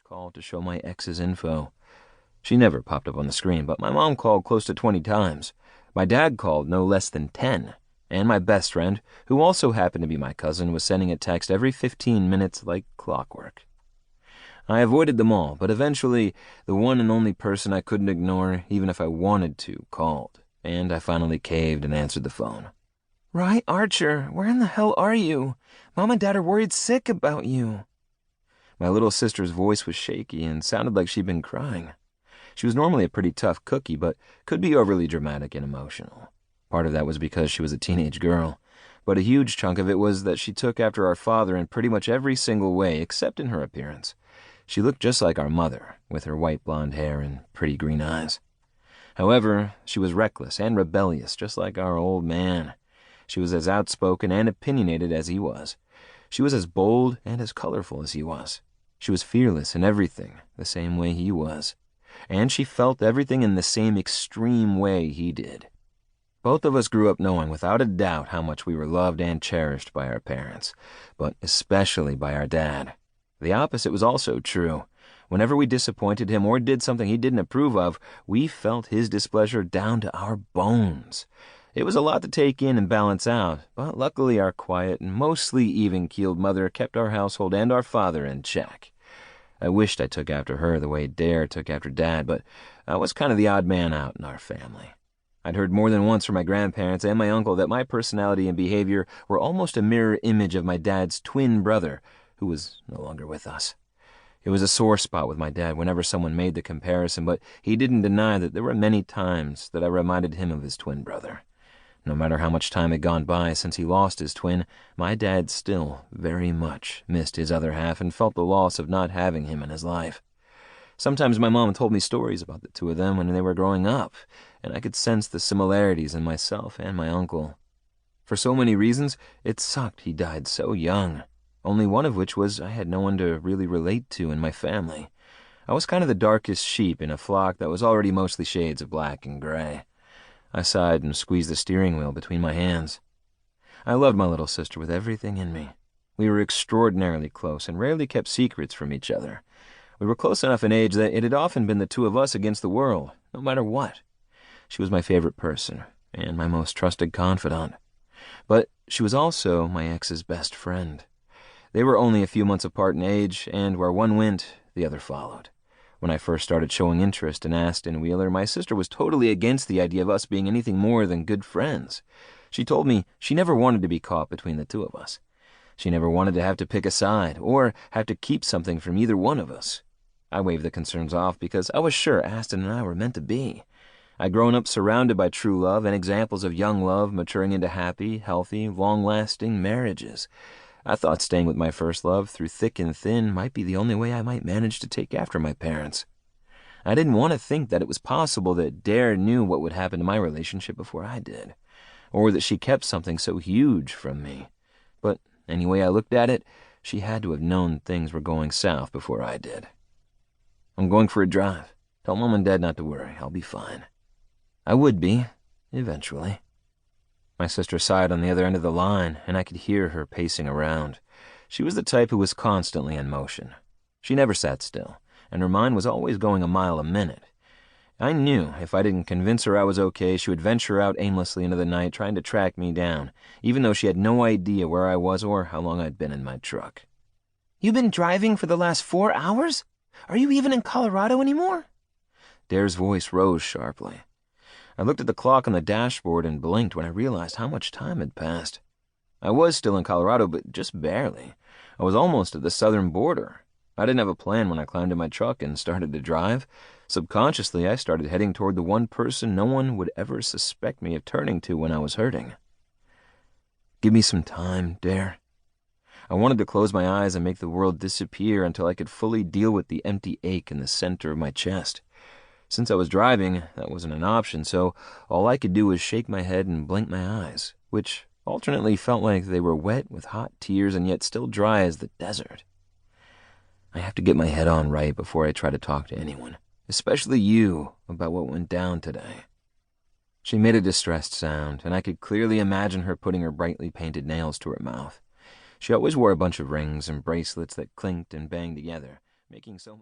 called to show my ex's info. She never popped up on the screen, but my mom called close to 20 times. My dad called no less than 10. And my best friend, who also happened to be my cousin, was sending a text every 15 minutes like clockwork. I avoided them all, but eventually the one and only person I couldn't ignore, even if I wanted to, called. And I finally caved and answered the phone. Right, Archer, where in the hell are you? Mom and Dad are worried sick about you. My little sister's voice was shaky and sounded like she'd been crying. She was normally a pretty tough cookie, but could be overly dramatic and emotional. Part of that was because she was a teenage girl, but a huge chunk of it was that she took after our father in pretty much every single way except in her appearance. She looked just like our mother, with her white blonde hair and pretty green eyes. However, she was reckless and rebellious, just like our old man. She was as outspoken and opinionated as he was. She was as bold and as colorful as he was. She was fearless in everything, the same way he was. And she felt everything in the same extreme way he did. Both of us grew up knowing without a doubt how much we were loved and cherished by our parents, but especially by our dad. The opposite was also true. Whenever we disappointed him or did something he didn't approve of, we felt his displeasure down to our bones. It was a lot to take in and balance out, but luckily our quiet and mostly even-keeled mother kept our household and our father in check. I wished I took after her the way Dare took after Dad, but I was kind of the odd man out in our family. I'd heard more than once from my grandparents and my uncle that my personality and behavior were almost a mirror image of my dad's twin brother, who was no longer with us. It was a sore spot with my dad whenever someone made the comparison, but he didn't deny that there were many times that I reminded him of his twin brother. No matter how much time had gone by since he lost his twin, my dad still very much missed his other half and felt the loss of not having him in his life. Sometimes my mom told me stories about the two of them when they were growing up, and I could sense the similarities in myself and my uncle. For so many reasons, it sucked he died so young. Only one of which was I had no one to really relate to in my family. I was kind of the darkest sheep in a flock that was already mostly shades of black and gray. I sighed and squeezed the steering wheel between my hands. I loved my little sister with everything in me. We were extraordinarily close and rarely kept secrets from each other. We were close enough in age that it had often been the two of us against the world, no matter what. She was my favorite person and my most trusted confidant. But she was also my ex's best friend. They were only a few months apart in age, and where one went, the other followed. When I first started showing interest in Aston Wheeler, my sister was totally against the idea of us being anything more than good friends. She told me she never wanted to be caught between the two of us. She never wanted to have to pick a side, or have to keep something from either one of us. I waved the concerns off because I was sure Aston and I were meant to be. I'd grown up surrounded by true love and examples of young love maturing into happy, healthy, long-lasting marriages. I thought staying with my first love through thick and thin might be the only way I might manage to take after my parents. I didn't want to think that it was possible that Dare knew what would happen to my relationship before I did, or that she kept something so huge from me. But any way I looked at it, she had to have known things were going south before I did. I'm going for a drive. Tell Mom and Dad not to worry. I'll be fine. I would be, eventually. My sister sighed on the other end of the line, and I could hear her pacing around. She was the type who was constantly in motion. She never sat still, and her mind was always going a mile a minute. I knew if I didn't convince her I was okay, she would venture out aimlessly into the night trying to track me down, even though she had no idea where I was or how long I'd been in my truck. You've been driving for the last 4 hours? Are you even in Colorado anymore? Dare's voice rose sharply. I looked at the clock on the dashboard and blinked when I realized how much time had passed. I was still in Colorado, but just barely. I was almost at the southern border. I didn't have a plan when I climbed in my truck and started to drive. Subconsciously, I started heading toward the one person no one would ever suspect me of turning to when I was hurting. Give me some time, Dare. I wanted to close my eyes and make the world disappear until I could fully deal with the empty ache in the center of my chest. Since I was driving, that wasn't an option, so all I could do was shake my head and blink my eyes, which alternately felt like they were wet with hot tears and yet still dry as the desert. I have to get my head on right before I try to talk to anyone, especially you, about what went down today. She made a distressed sound, and I could clearly imagine her putting her brightly painted nails to her mouth. She always wore a bunch of rings and bracelets that clinked and banged together, making so much